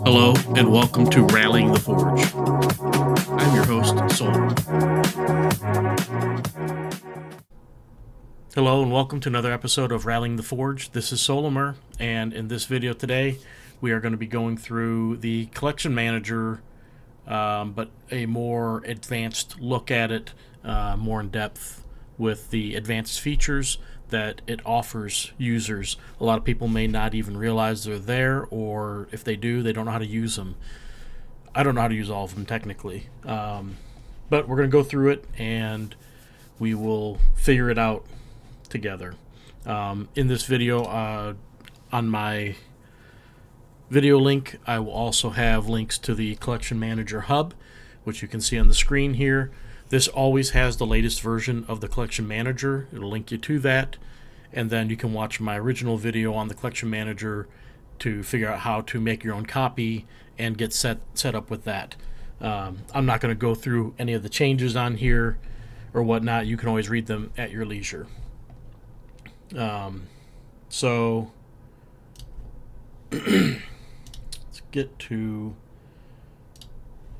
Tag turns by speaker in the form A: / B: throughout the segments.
A: Hello, and welcome to Rallying the Forge. I'm your host, Sol. Hello, and welcome to another episode of Rallying the Forge. This is Solimer, and in this video today, we are going to be going through the Collection Manager, but a more advanced look at it, more in depth with the advanced features that it offers users. A lot of people may not even realize they're there, or if they do, they don't know how to use them. I don't know how to use all of them technically, but we're going to go through it and we will figure it out together. In this video, on my video link, I will also have links to the Collection Manager Hub, which you can see on the screen here. This always has the latest version of the Collection Manager. It'll link you to that, and then you can watch my original video on the Collection Manager to figure out how to make your own copy and get set up with that. I'm not going to go through any of the changes on here or whatnot. You can always read them at your leisure. So let's get to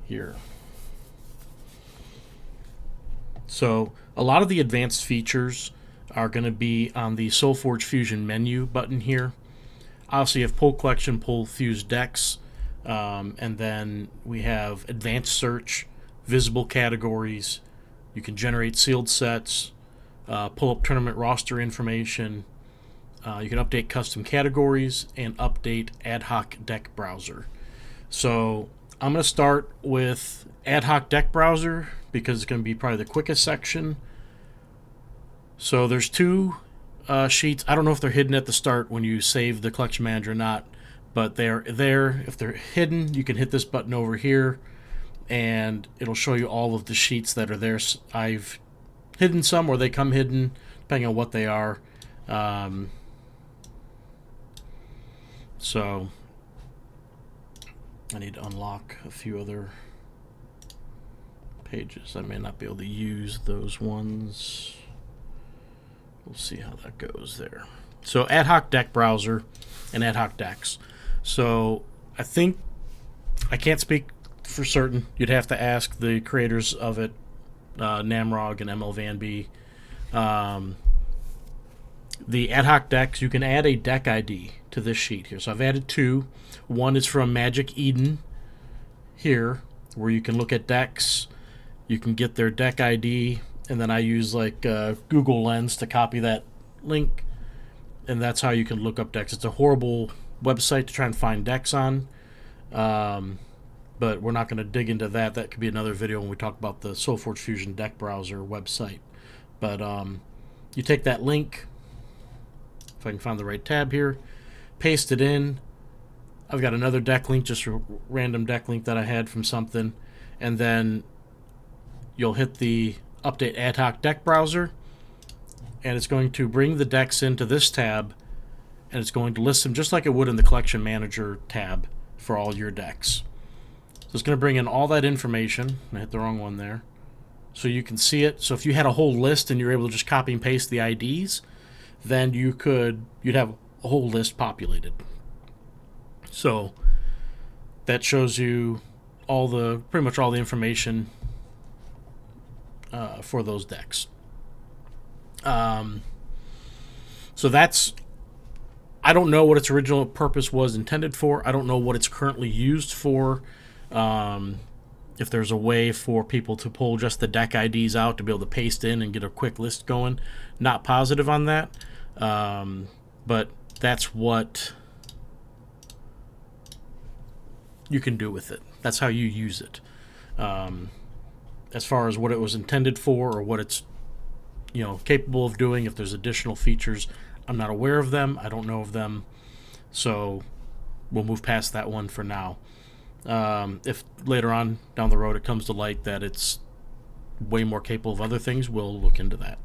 A: here. So a lot of the advanced features are going to be on the SolForge Fusion menu button here. Obviously, you have pull collection, pull fused decks, and then we have advanced search, visible categories. You can generate sealed sets, pull up tournament roster information. You can update custom categories and update ad hoc deck browser. So I'm going to start with ad hoc deck browser because it's going to be probably the quickest section. So there's two sheets. I don't know if they're hidden at the start when you save the Collection Manager or not, but they're there. If they're hidden, you can hit this button over here and it'll show you all of the sheets that are there. I've hidden some, or they come hidden depending on what they are. So I need to unlock a few other pages. I may not be able to use those ones. We'll see how that goes there. So ad hoc deck browser and ad hoc decks. So I think, I can't speak for certain. You'd have to ask the creators of it, Namrog and ML Van B. The ad hoc decks, you can add a deck ID to this sheet here. So I've added two. One is from Magic Eden here, where you can look at decks. You can get their deck ID, and then I use like Google Lens to copy that link, and that's how you can look up decks. It's a horrible website to try and find decks on, but we're not going to dig into that. That could be another video when we talk about the SolForge Fusion deck browser website. But you take that link, if I can find the right tab here, paste it in. I've got another deck link, just a random deck link that I had from something, and then you'll hit the update ad hoc deck browser, and it's going to bring the decks into this tab, and it's going to list them just like it would in the Collection Manager tab for all your decks. So it's going to bring in all that information. I hit the wrong one there. So you can see it. So if you had a whole list and you're able to just copy and paste the IDs, then you'd have a whole list populated. So that shows you pretty much all the information for those decks. So that's, I don't know what its original purpose was intended for. I don't know what it's currently used for. If there's a way for people to pull just the deck IDs out to be able to paste in and get a quick list going. Not positive on that. But that's what you can do with it. That's how you use it. As far as what it was intended for or what it's capable of doing, if there's additional features, I'm not aware of them. I don't know of them. So we'll move past that one for now. If later on down the road it comes to light that it's way more capable of other things, we'll look into that.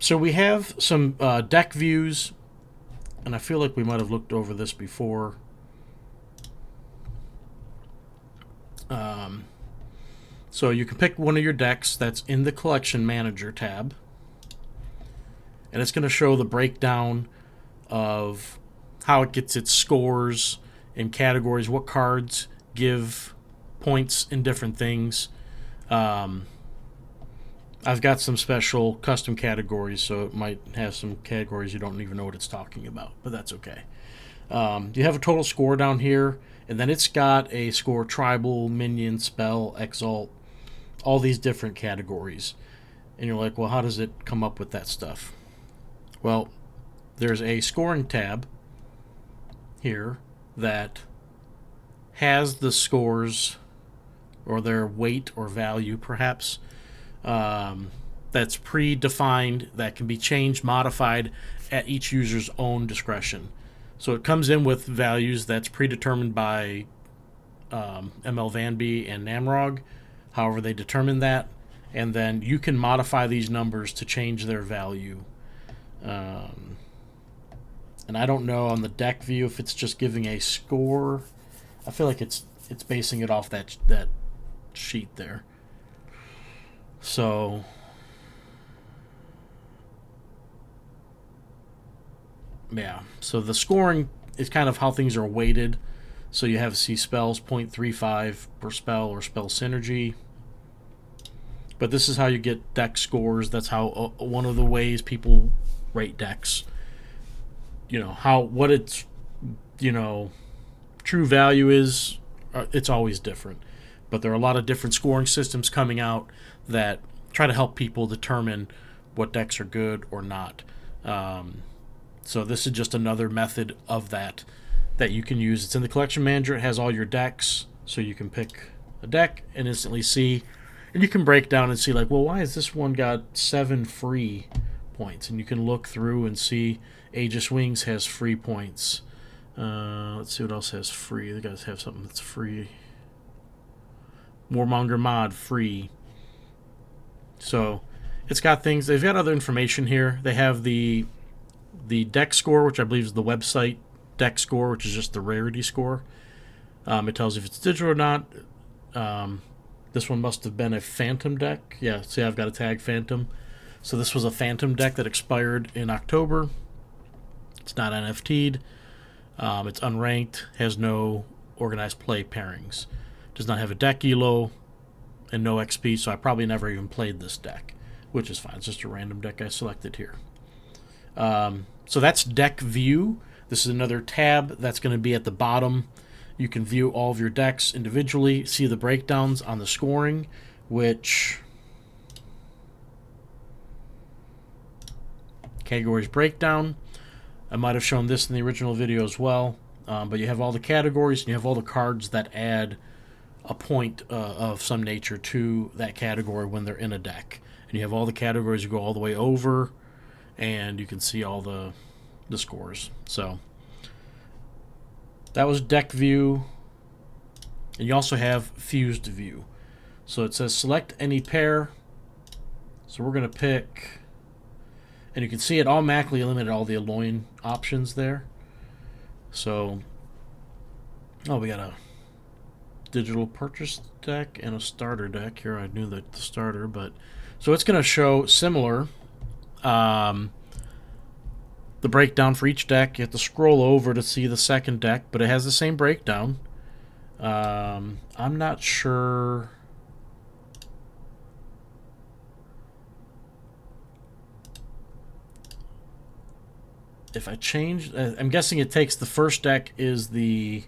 A: So we have some deck views, and I feel like we might have looked over this before. So you can pick one of your decks that's in the Collection Manager tab, and it's going to show the breakdown of how it gets its scores in categories, what cards give points in different things. I've got some special custom categories, so it might have some categories you don't even know what it's talking about, but that's okay. You have a total score down here, and then it's got a score: tribal, minion, spell, exalt, all these different categories. And you're like, well, how does it come up with that stuff? Well, there's a scoring tab here that has the scores, or their weight or value perhaps, that's predefined, that can be changed, modified at each user's own discretion. So it comes in with values that's predetermined by ML Vanby and Namrog, however they determine that, and then you can modify these numbers to change their value. And I don't know on the deck view if it's just giving a score. I feel like it's basing it off that sheet there. So yeah, so the scoring is kind of how things are weighted. So you have see spells 0.35 per spell or spell synergy. But this is how you get deck scores. That's how one of the ways people rate decks. What its true value is. It's always different. But there are a lot of different scoring systems coming out that try to help people determine what decks are good or not. So this is just another method of that you can use. It's in the Collection Manager. It has all your decks, so you can pick a deck and instantly see. And you can break down and see, like, well, why has this one got 7 free points? And you can look through and see Aegis Wings has free points. Let's see what else has free. They guys have something that's free. Warmonger Mod free. So it's got things. They've got other information here. They have the deck score, which I believe is the website deck score, which is just the rarity score. It tells you if it's digital or not. This one must have been a Phantom deck. Yeah, see, I've got a tag Phantom. So this was a Phantom deck that expired in October. It's not NFT'd. It's unranked, has no organized play pairings. Does not have a deck elo and no XP, so I probably never even played this deck, which is fine. It's just a random deck I selected here. So that's deck view. This is another tab that's going to be at the bottom. You can view all of your decks individually, see the breakdowns on the scoring, which categories breakdown. I might have shown this in the original video as well, but you have all the categories and you have all the cards that add a point of some nature to that category when they're in a deck. And you have all the categories, you go all the way over, and you can see all the scores. So that was deck view. And you also have fused view. So it says select any pair. So we're going to pick, and you can see it automatically eliminated all the Alolan options there. So, we got a digital purchase deck and a starter deck. Here I knew that the starter, but so it's going to show similar the breakdown for each deck. You have to scroll over to see the second deck, but it has the same breakdown. I'm not sure if I change. I'm guessing it takes the first deck is the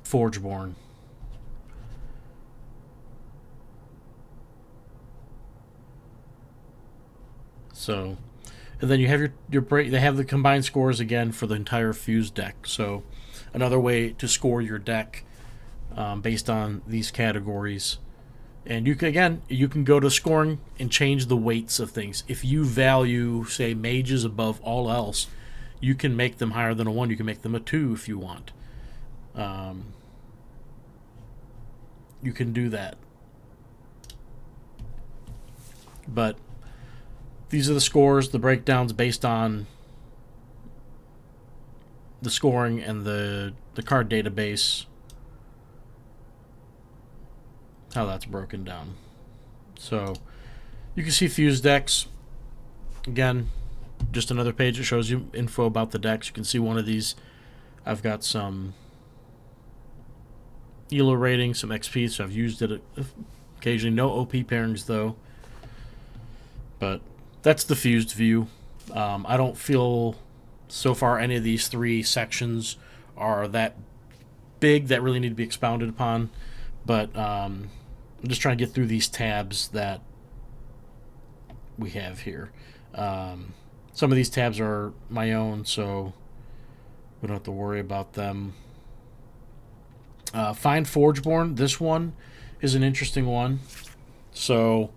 A: Forgeborn. So, and then you have your break. They have the combined scores again for the entire fused deck. So, another way to score your deck based on these categories. And you can go to scoring and change the weights of things. If you value, say, mages above all else, you can make them higher than a 1. You can make them a 2 if you want. You can do that. But these are the scores, the breakdowns based on the scoring and the card database, how that's broken down. So you can see fused decks. Again, just another page that shows you info about the decks. You can see one of these. I've got some ELO rating, some XP, so I've used it occasionally. No OP pairings though. But that's the fused view. I don't feel so far any of these three sections are that big that really need to be expounded upon. But I'm just trying to get through these tabs that we have here. Some of these tabs are my own, so we don't have to worry about them. Find Forgeborn. This one is an interesting one. So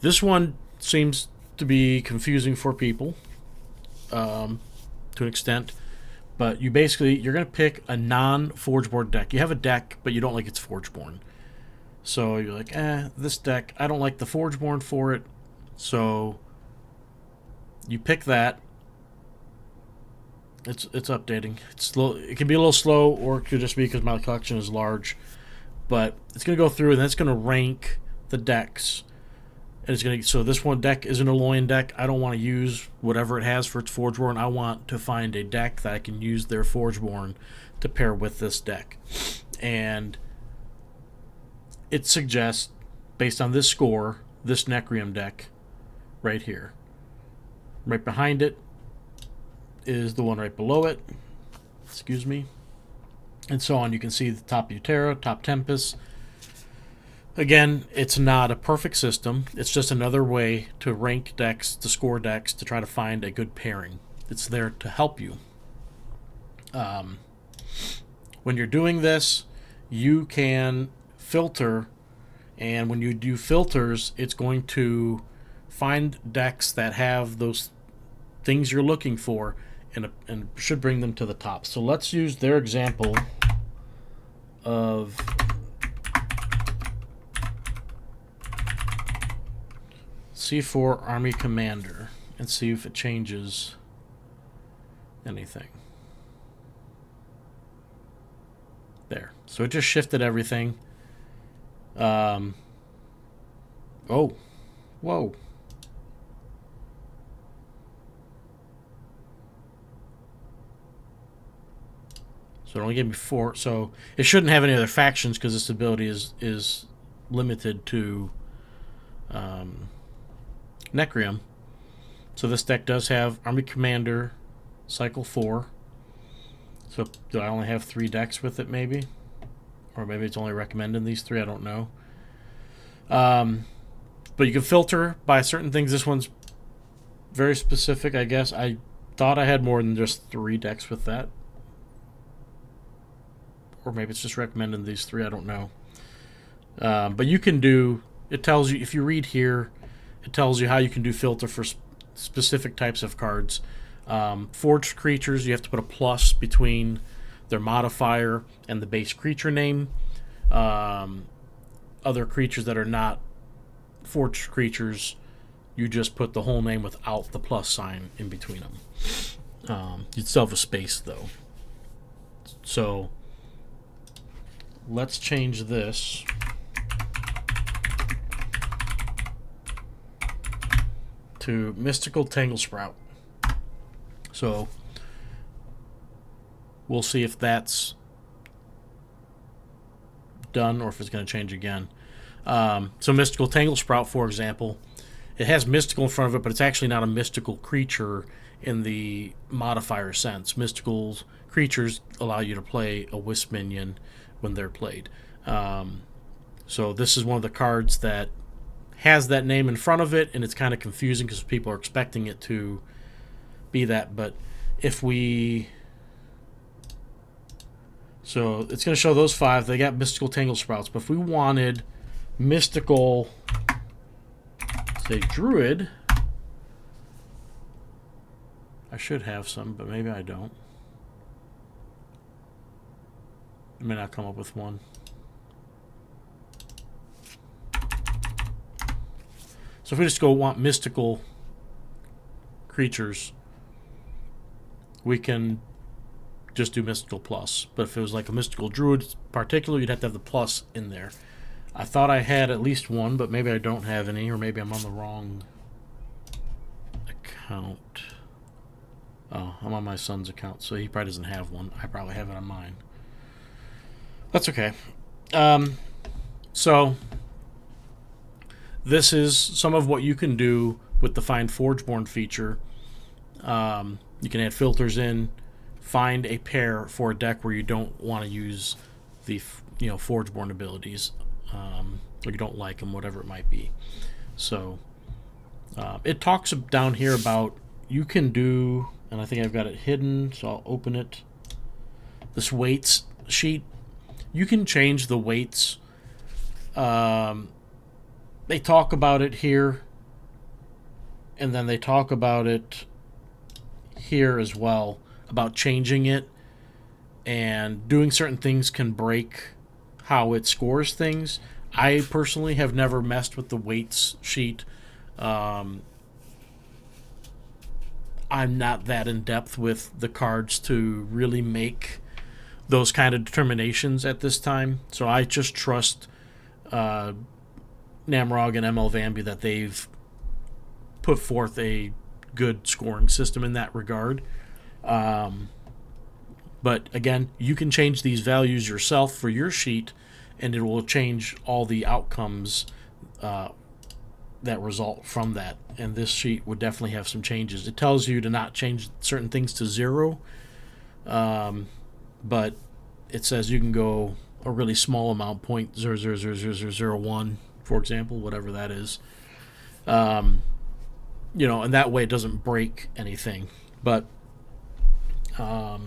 A: this one seems to be confusing for people to an extent. But you're going to pick a non-Forgeborn deck. You have a deck, but you don't like its Forgeborn. So you're like, this deck, I don't like the Forgeborn for it. So you pick that. It's updating. It's slow. It can be a little slow, or it could just be because my collection is large. But it's going to go through, and then it's going to rank the decks. And it's going to. So this one deck is an Alolan deck. I don't want to use whatever it has for its Forgeborn. I want to find a deck that I can use their Forgeborn to pair with this deck. And it suggests, based on this score, this Necrium deck right here. Right behind it is the one right below it. Excuse me. And so on. You can see the top Utera, top Tempest. Again, it's not a perfect system. It's just another way to rank decks, to score decks, to try to find a good pairing. It's there to help you. When you're doing this, you can filter, and when you do filters, it's going to find decks that have those things you're looking for and should bring them to the top. So let's use their example of C4 Army Commander and see if it changes anything. There. So it just shifted everything. Oh. Whoa. So it only gave me 4. So it shouldn't have any other factions because this ability is limited to Necrium. So this deck does have Army Commander, Cycle 4. So do I only have 3 decks with it maybe? Or maybe it's only recommending these 3, I don't know. But you can filter by certain things. This one's very specific, I guess. I thought I had more than just 3 decks with that. Or maybe it's just recommending these 3, I don't know. But you can do, it tells you, if you read here, it tells you how you can do filter for specific types of cards. Forged creatures, you have to put a plus between their modifier and the base creature name. Other creatures that are not forged creatures, you just put the whole name without the plus sign in between them. You'd still have a space though. So let's change this to Mystical Tangle Sprout. So we'll see if that's done or if it's going to change again. So Mystical Tangle Sprout, for example, it has mystical in front of it, but it's actually not a mystical creature in the modifier sense. Mystical creatures allow you to play a Wisp minion when they're played. So this is one of the cards that has that name in front of it, and it's kind of confusing because people are expecting it to be that. But if we... So it's going to show those 5. They got Mystical Tangle Sprouts. But if we wanted Mystical, say, Druid, I should have some, but maybe I don't. I may not come up with one. So if we just go want mystical creatures, we can just do mystical plus. But if it was like a mystical druid in particular, you'd have to have the plus in there. I thought I had at least one, but maybe I don't have any, or maybe I'm on the wrong account. Oh, I'm on my son's account, so he probably doesn't have one. I probably have it on mine. That's okay. So this is some of what you can do with the Find Forgeborn feature. You can add filters in, find a pair for a deck where you don't want to use the Forgeborn abilities, or you don't like them, whatever it might be. So it talks down here about you can do, and I think I've got it hidden, so I'll open it. This weights sheet, you can change the weights. They talk about it here, and then they talk about it here as well, about changing it, and doing certain things can break how it scores things. I personally have never messed with the weights sheet. I'm not that in depth with the cards to really make those kind of determinations at this time, so I just trust Namrog and ML Vambi that they've put forth a good scoring system in that regard. But again, you can change these values yourself for your sheet, and it will change all the outcomes that result from that. And this sheet would definitely have some changes. It tells you to not change certain things to 0, but it says you can go a really small amount, 0.000001, for example, whatever that is. And that way it doesn't break anything. But so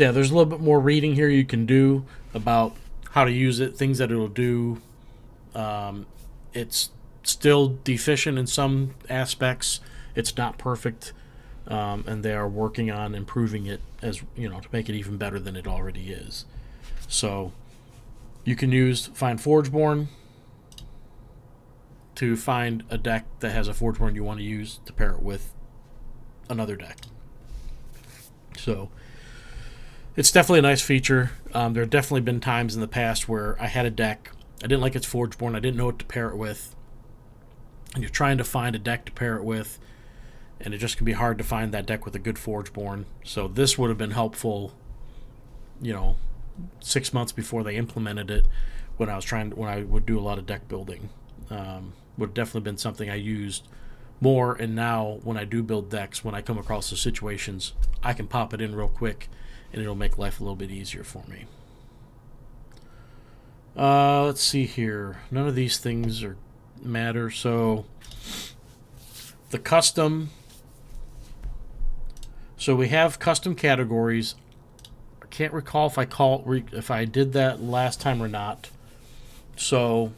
A: yeah, there's a little bit more reading here you can do about how to use it, things that it'll do. It's still deficient in some aspects. It's not perfect, and they are working on improving it, as to make it even better than it already is. So you can use Find Forgeborn to find a deck that has a Forgeborn you want to use to pair it with another deck. So it's definitely a nice feature. There have definitely been times in the past where I had a deck, I didn't like its Forgeborn, I didn't know what to pair it with, and you're trying to find a deck to pair it with, and it just can be hard to find that deck with a good Forgeborn. So this would have been helpful, 6 months before they implemented it, when I would do a lot of deck building. Would have definitely been something I used more, and now when I do build decks, when I come across the situations, I can pop it in real quick, and it'll make life a little bit easier for me. Let's see here. None of these things matter. So the custom. So we have custom categories. I can't recall if I did that last time or not. So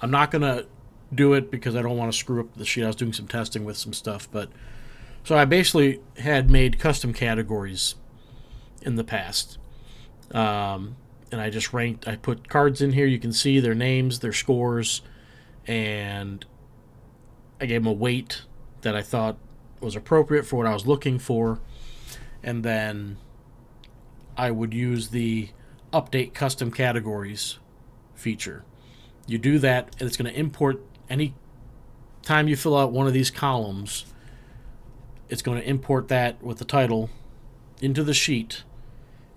A: I'm not gonna do it because I don't want to screw up the sheet. I was doing some testing with some stuff, but so I basically had made custom categories in the past, and I just ranked. I put cards in here. You can see their names, their scores, and I gave them a weight that I thought was appropriate for what I was looking for, and then I would use the update custom categories feature. You do that, and it's going to import any time you fill out one of these columns. It's going to import that with the title into the sheet,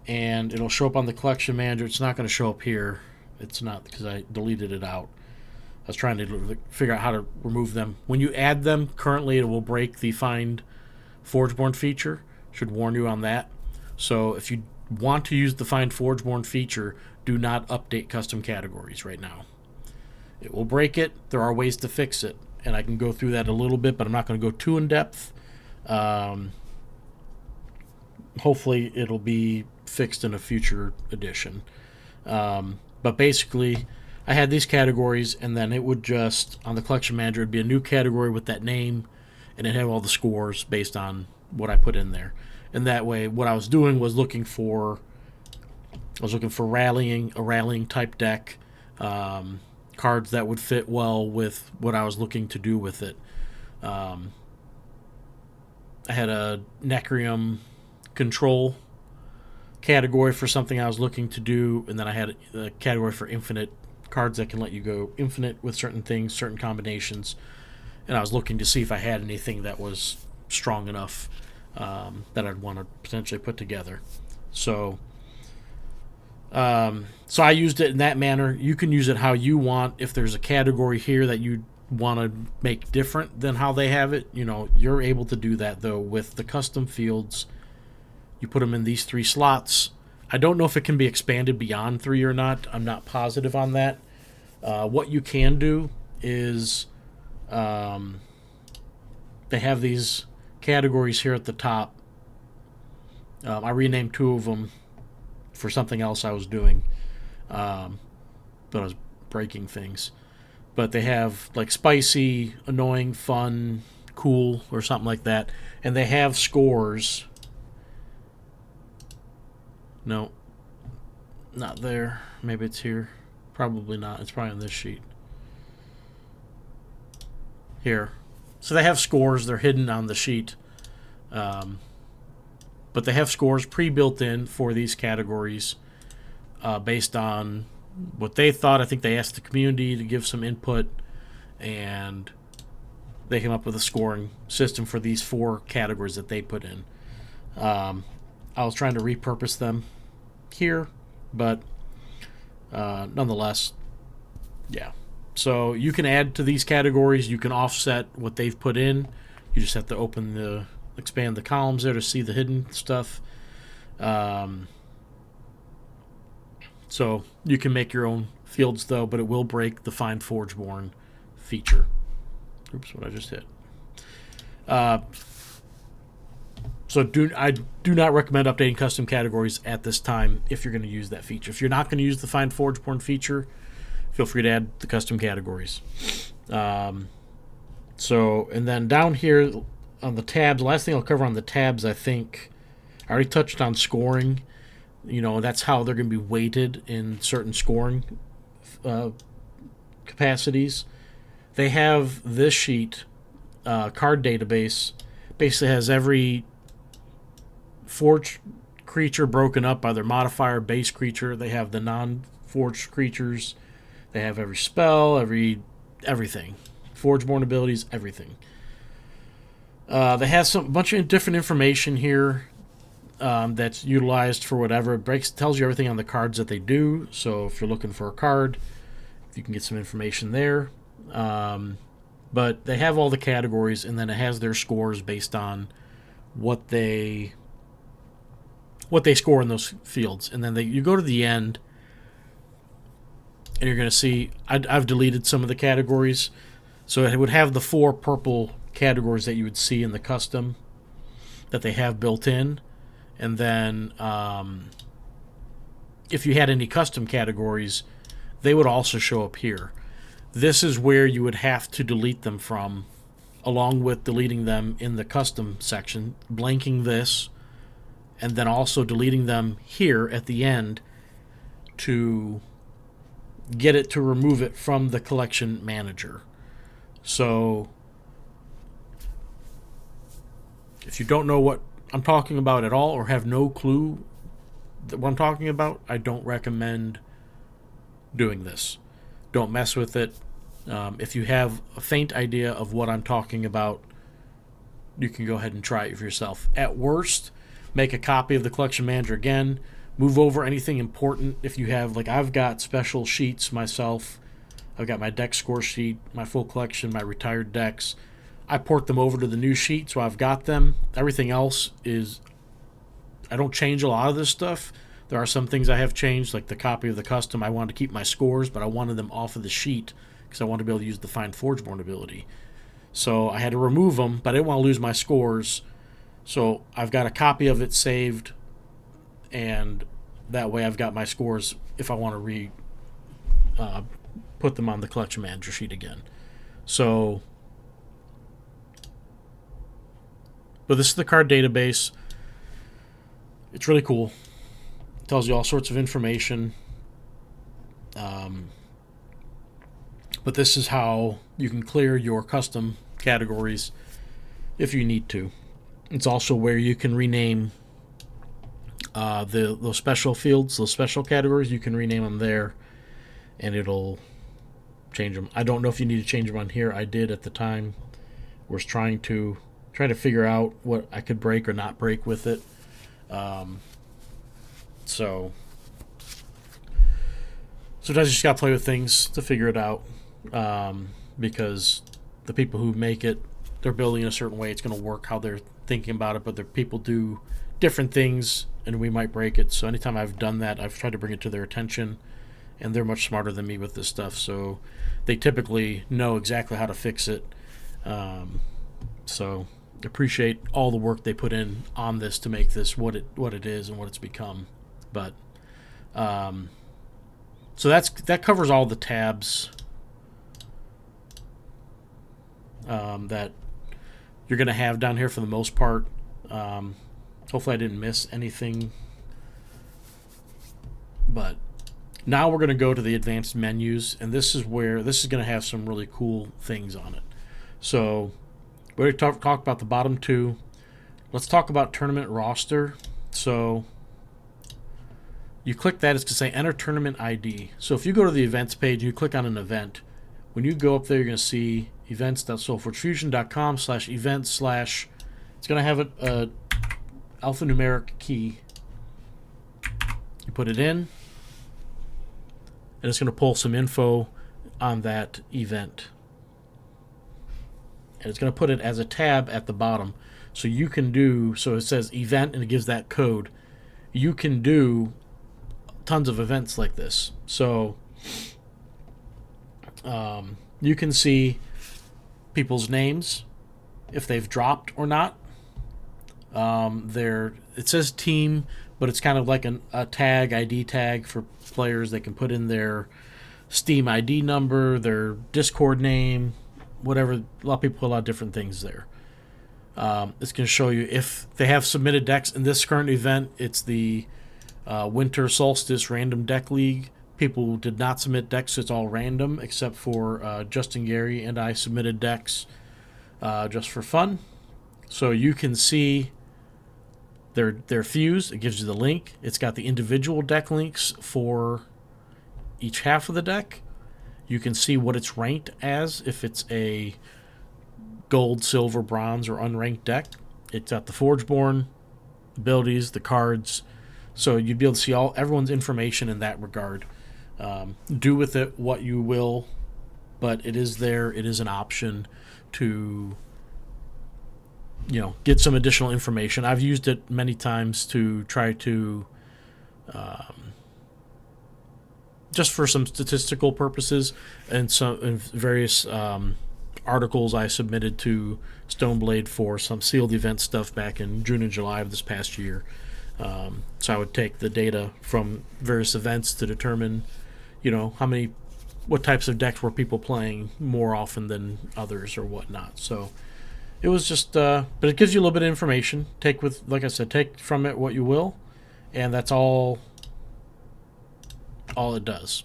A: and it'll show up on the collection manager. It's not going to show up here. It's not, because I deleted it out. I was trying to figure out how to remove them. When you add them, currently it will break the Find Forgeborn feature. Should warn you on that. So if you want to use the Find Forgeborn feature, do not update custom categories right now. It will break it. There are ways to fix it, and I can go through that a little bit, but I'm not going to go too in depth. Hopefully it'll be fixed in a future edition. But basically, I had these categories, and then it would just, on the collection manager, it'd be a new category with that name, and it had all the scores based on what I put in there. And that way, what I was doing was looking for a rallying type deck, cards that would fit well with what I was looking to do with it. I had a Necrium control category for something I was looking to do, and then I had a category for infinite cards that can let you go infinite with certain things, certain combinations. and I was looking to see if I had anything that was strong enough that I'd want to potentially put together. So I used it in that manner. You can use it how you want. If there's a category here that you want to make different than how they have it, you're able to do that, though, with the custom fields. You put them in these 3 slots. I don't know if it can be expanded beyond 3 or not. I'm not positive on that. What you can do is they have these categories here at the top. I renamed 2 of them for something else I was doing, but I was breaking things. But they have like spicy, annoying, fun, cool, or something like that. And they have scores. No, not there. Maybe it's here. Probably not. It's probably on this sheet. Here. So they have scores. They're hidden on the sheet. But they have scores pre-built in for these categories based on what they thought. I think they asked the community to give some input, and they came up with a scoring system for these 4 categories that they put in. I was trying to repurpose them here, but nonetheless, yeah. So you can add to these categories. You can offset what they've put in. You just have to expand the columns there to see the hidden stuff. So you can make your own fields, though, but it will break the Find Forgeborn feature. Oops, what I just hit. So I do not recommend updating custom categories at this time if you're going to use that feature. If you're not going to use the Find Forgeborn feature, feel free to add the custom categories. And then down here on the tabs, the last thing I'll cover on the tabs, I think, I already touched on scoring. That's how they're going to be weighted in certain scoring capacities. They have this sheet, card database, basically has every forged creature broken up by their modifier base creature. They have the non-forged creatures. They have every spell, everything. Forgeborn abilities, everything. They have a bunch of different information here that's utilized for whatever. It tells you everything on the cards that they do. So if you're looking for a card, you can get some information there. But they have all the categories, and then it has their scores based on what they score in those fields. And then you go to the end, and you're going to see I've deleted some of the categories. So it would have the 4 purple categories that you would see in the custom that they have built in. And then if you had any custom categories, they would also show up here. This is where you would have to delete them from, along with deleting them in the custom section, blanking this, and then also deleting them here at the end to get it to remove it from the collection manager. So if you don't know what I'm talking about at all, or have no clue what I'm talking about, I don't recommend doing this. Don't mess with it. If you have a faint idea of what I'm talking about, you can go ahead and try it for yourself. At worst, make a copy of the collection manager again. Move over anything important. If you have, I've got special sheets myself. I've got my deck score sheet, my full collection, my retired decks. I port them over to the new sheet, so I've got them. Everything else is, I don't change a lot of this stuff. There are some things I have changed, like the copy of the custom. I wanted to keep my scores, but I wanted them off of the sheet because I wanted to be able to use the Find Forgeborn ability. So I had to remove them, but I didn't want to lose my scores. So I've got a copy of it saved, and that way I've got my scores if I want to put them on the collection manager sheet again. So, but this is the card database. It's really cool. It tells you all sorts of information. But this is how you can clear your custom categories if you need to. It's also where you can rename those special fields, those special categories. You can rename them there, and it'll change them. I don't know if you need to change them on here. I did at the time. was trying to figure out what I could break or not break with it. So sometimes you just gotta play with things to figure it out, because the people who make it, they're building in a certain way. It's going to work how they're thinking about it, but the people do different things, and we might break it. So anytime I've done that, I've tried to bring it to their attention, and they're much smarter than me with this stuff, so they typically know exactly how to fix it. So appreciate all the work they put in on this to make this what it is and what it's become. But so that covers all the tabs that you're going to have down here for the most part. Hopefully I didn't miss anything. But now we're going to go to the advanced menus, and this is going to have some really cool things on it. So we already talked about the bottom two. Let's talk about tournament roster. So you click that, it's to say enter tournament ID. So if you go to the events page, you click on an event. When you go up there, you're going to see events.solforgefusion.com/events/ it's going to have a alphanumeric key. You put it in, and it's going to pull some info on that event. And it's going to put it as a tab at the bottom. So you can do, so it says event and it gives that code. You can do tons of events like this. So you can see people's names, if they've dropped or not. It says team, but it's kind of like a tag, ID tag for players. They can put in their Steam ID number, their Discord name, whatever. A lot of people put a lot of different things there. It's going to show you if they have submitted decks. In this current event, it's the Winter Solstice Random Deck League. People did not submit decks, so it's all random, except for Justin Gary and I submitted decks just for fun. So you can see their fused. It gives you the link. It's got the individual deck links for each half of the deck. You can see what it's ranked as, if it's a gold, silver, bronze, or unranked deck. It's got the Forgeborn abilities, the cards. So you'd be able to see everyone's information in that regard. Do with it what you will, but it is there. It is an option to, get some additional information. I've used it many times to try to, just for some statistical purposes, and some various articles I submitted to Stoneblade for some sealed event stuff back in June and July of this past year. So I would take the data from various events to determine, what types of decks were people playing more often than others or whatnot. So it was just, but it gives you a little bit of information. Like I said, take from it what you will, and that's all it does.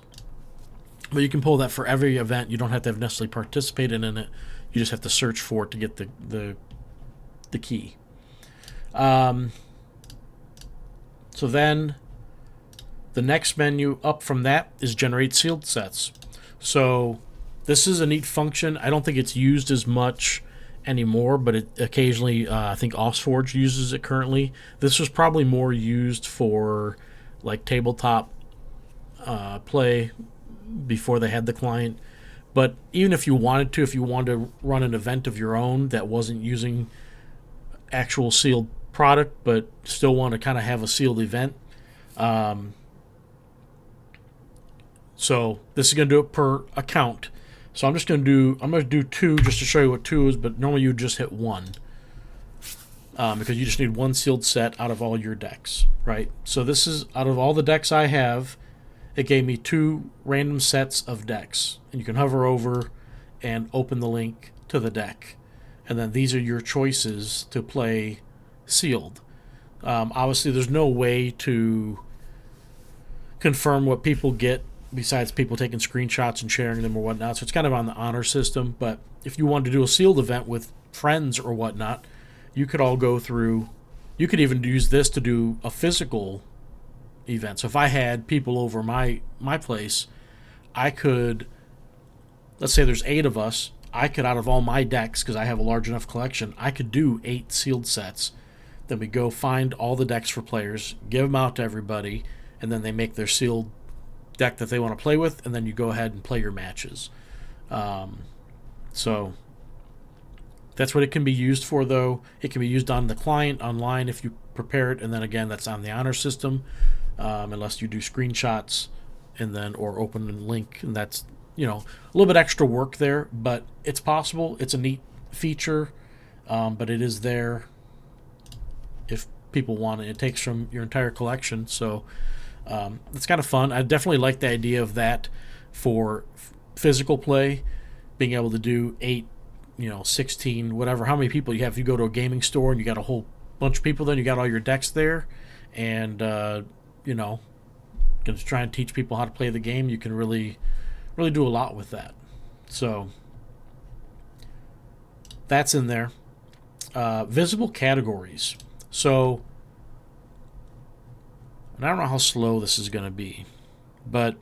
A: But you can pull that for every event. You don't have to have necessarily participated in it. You just have to search for it to get the key. So then the next menu up from that is generate sealed sets. So this is a neat function. I don't think it's used as much anymore, but it occasionally, I think SolForge uses it currently. This was probably more used for like tabletop play before they had the client. But even if you wanted to run an event of your own that wasn't using actual sealed product, but still want to kind of have a sealed event. So this is going to do it per account. So I'm going to do 2 just to show you what 2 is, but normally you just hit 1. Because you just need 1 sealed set out of all your decks, right? So this is, out of all the decks I have, it gave me 2 random sets of decks. And you can hover over and open the link to the deck. And then these are your choices to play sealed. Obviously, there's no way to confirm what people get besides people taking screenshots and sharing them or whatnot. So it's kind of on the honor system. But if you wanted to do a sealed event with friends or whatnot, you could all go through. You could even use this to do a physical event. So if I had people over my place, I could, let's say there's 8 of us, I could, out of all my decks, because I have a large enough collection, I could do 8 sealed sets. Then we go find all the decks for players, give them out to everybody, and then they make their sealed deck that they want to play with, and then you go ahead and play your matches. So that's what it can be used for, though. It can be used on the client, online, if you prepare it, and then again, that's on the honor system, unless you do screenshots and then or open a link, and that's, you know, a little bit extra work there, but it's possible. It's a neat feature, but it is there if people want it. It takes from your entire collection, so it's kind of fun. I definitely like the idea of that for physical play, being able to do 8, 16, whatever, how many people you have. If you go to a gaming store and you got a whole bunch of people, then you got all your decks there, and going to try and teach people how to play the game. You can really do a lot with that. So that's in there. Visible categories. So, and I don't know how slow this is going to be, but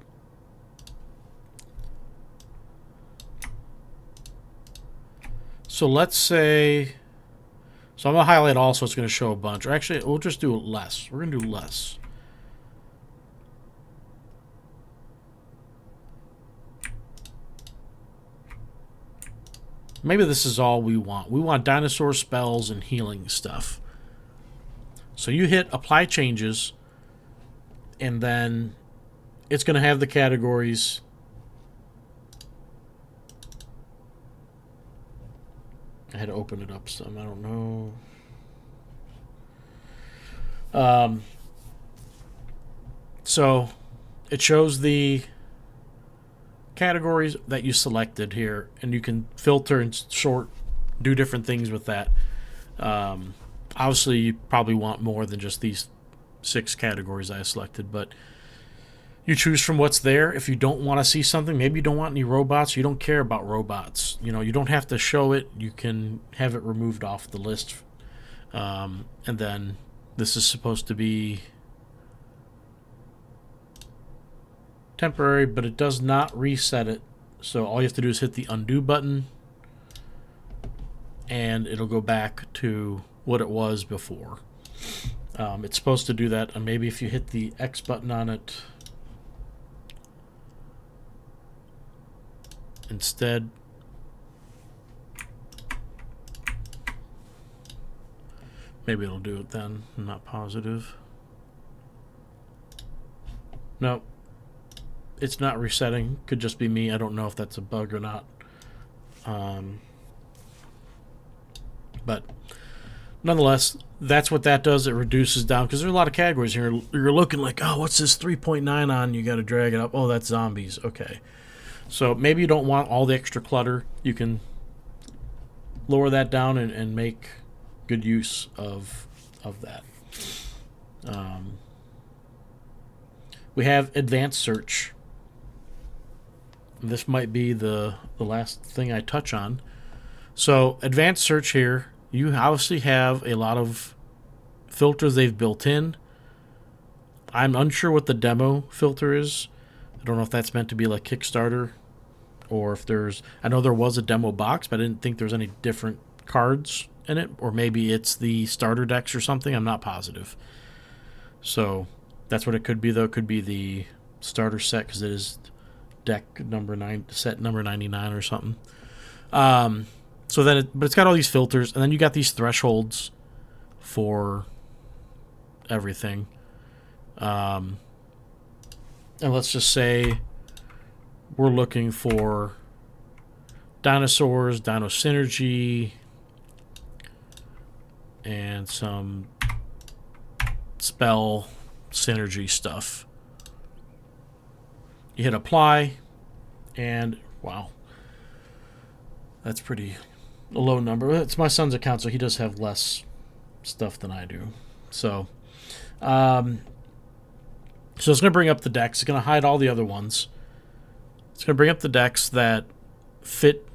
A: so let's say, so I'm going to highlight all, so it's going to show a bunch. Or actually, we'll just do less. We're going to do less. Maybe this is all we want. We want dinosaur spells and healing stuff. So you hit apply changes, and then it's going to have the categories. I had to open it up some. I don't know. So it shows the categories that you selected here, and you can filter and sort, do different things with that. Obviously, you probably want more than just these 6 categories I selected, but you choose from what's there. If you don't want to see something, maybe you don't want any robots, you don't care about robots, you don't have to show it. You can have it removed off the list. And then this is supposed to be temporary, but it does not reset it. So all you have to do is hit the undo button, and it'll go back to what it was before. It's supposed to do that, and maybe if you hit the X button on it instead, maybe it'll do it then. I'm not positive. No, it's not resetting. Could just be me. I don't know if that's a bug or not. But nonetheless, that's what that does. It reduces down, because there's a lot of categories here. You're looking like, oh, what's this 3.9 on? You got to drag it up. Oh, that's zombies. Okay. So maybe you don't want all the extra clutter. You can lower that down and make good use of that. We have advanced search. This might be the last thing I touch on. So advanced search here, you obviously have a lot of filters they've built in. I'm unsure what the demo filter is. I don't know if that's meant to be like Kickstarter, or if there's, I know there was a demo box, but I didn't think there was any different cards in it, or maybe it's the starter decks or something. I'm not positive. So that's what it could be, though. It could be the starter set, because it is deck number 9, set number 99 or something. So then, but it's got all these filters, and then you got these thresholds for everything. And let's just say we're looking for dinosaurs, dino synergy, and some spell synergy stuff. You hit apply, and wow, that's pretty a low number. It's my son's account, so he does have less stuff than I do. So so it's going to bring up the decks. It's going to hide all the other ones. It's going to bring up the decks that fit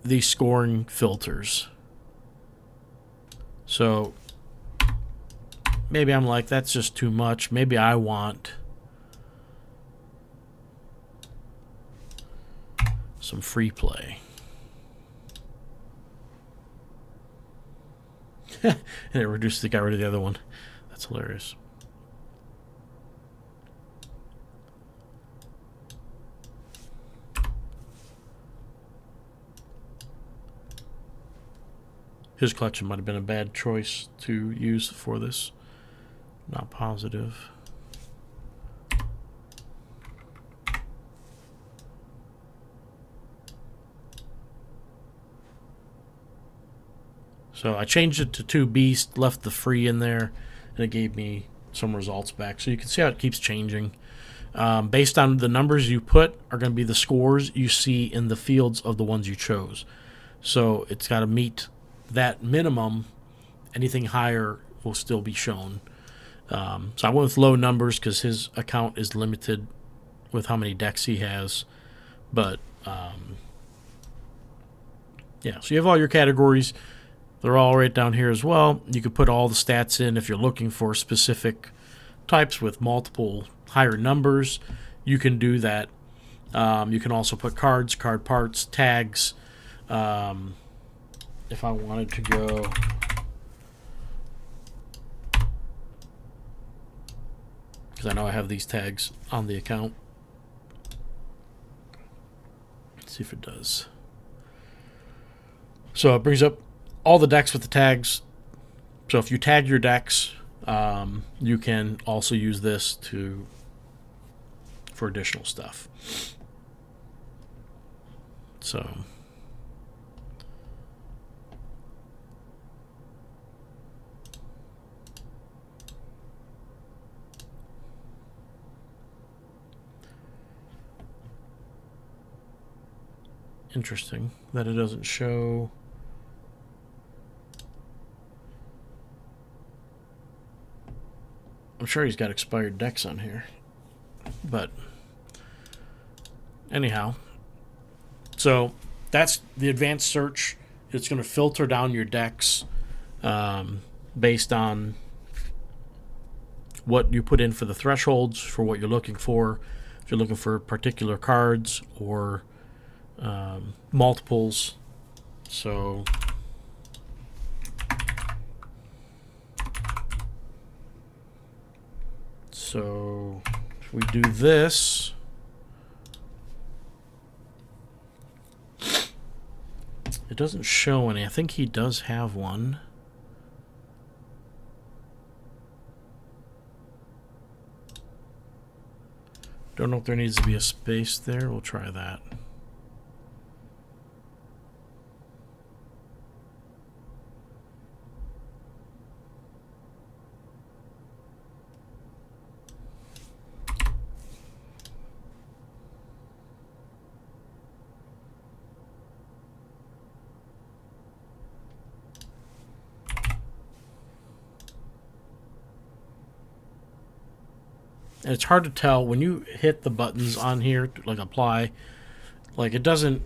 A: the scoring filters. So maybe I'm like, that's just too much. Maybe I want some free play. And it got rid of the other one. That's hilarious. His collection might have been a bad choice to use for this. Not positive. So I changed it to 2 beast, left the free in there, and it gave me some results back. So you can see how it keeps changing. Based on the numbers you put are going to be the scores you see in the fields of the ones you chose. So it's got to meet that minimum. Anything higher will still be shown. So I went with low numbers because his account is limited with how many decks he has. But yeah, so you have all your categories. They're all right down here as well. You can put all the stats in if you're looking for specific types with multiple higher numbers. You can do that. You can also put cards, card parts, tags. If I wanted to go... because I know I have these tags on the account. Let's see if it does. So it brings up all the decks with the tags. So if you tag your decks, you can also use this for additional stuff. So interesting that it doesn't show. I'm sure he's got expired decks on here, but anyhow, so that's the advanced search. It's going to filter down your decks based on what you put in for the thresholds for what you're looking for. If you're looking for particular cards or multiples. So if we do this, it doesn't show any. I think he does have one. Don't know if there needs to be a space there. We'll try that. And it's hard to tell when you hit the buttons on here, like apply, like it doesn't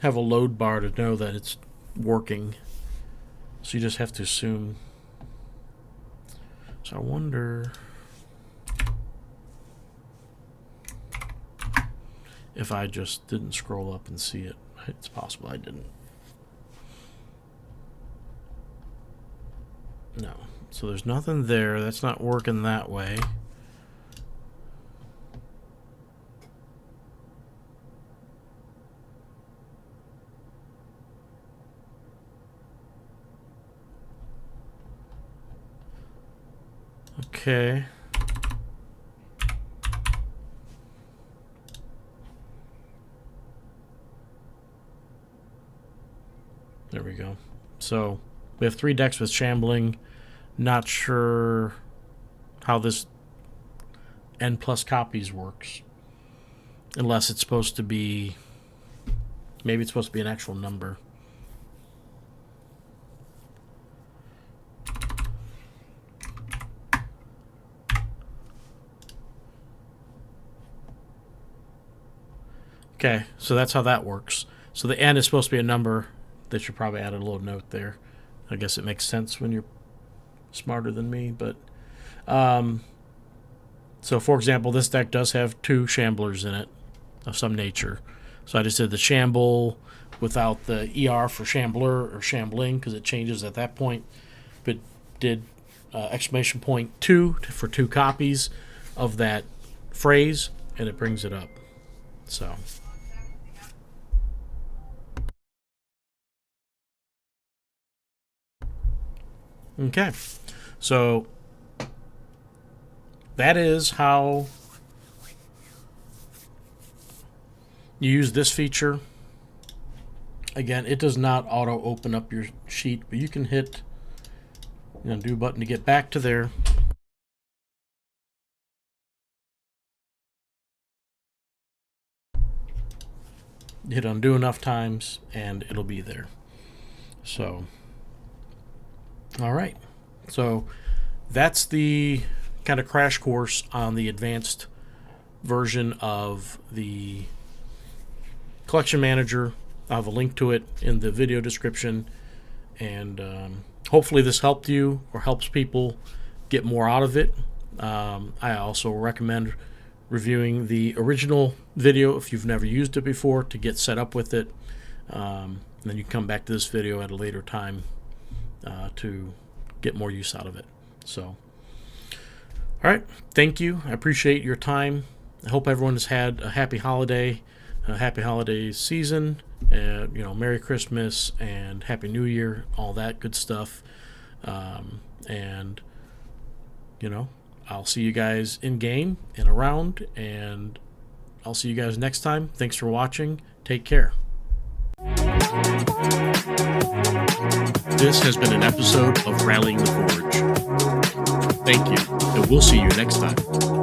A: have a load bar to know that it's working. So you just have to assume. So I wonder if I just didn't scroll up and see it. It's possible I didn't. No. So there's nothing there. That's not working that way. Okay. There we go. So we have 3 decks with shambling. Not sure how this n plus copies works. Unless it's supposed to be, maybe it's supposed to be an actual number. Okay, so that's how that works. So the n is supposed to be a number. They should probably add a little note there. I guess it makes sense when you're smarter than me. But so for example, this deck does have 2 shamblers in it of some nature. So I just did the shamble without the ER for shambler or shambling because it changes at that point. but did exclamation point 2 for 2 copies of that phrase, and it brings it up. So okay, so that is how you use this feature. Again, it does not auto open up your sheet, but you can hit the undo button to get back to there. Hit undo enough times and it'll be there. So, all right. So that's the kind of crash course on the advanced version of the Collection Manager. I'll have a link to it in the video description, and hopefully this helped you or helps people get more out of it. I also recommend reviewing the original video if you've never used it before to get set up with it. And then you come back to this video at a later time to get more use out of it. So, all right, thank you. I appreciate your time. I hope everyone has had a happy holiday season, and Merry Christmas and Happy New Year, all that good stuff. And I'll see you guys in game and around, and I'll see you guys next time. Thanks for watching. Take care. This has been an episode of Rallying the Forge. Thank you, and we'll see you next time.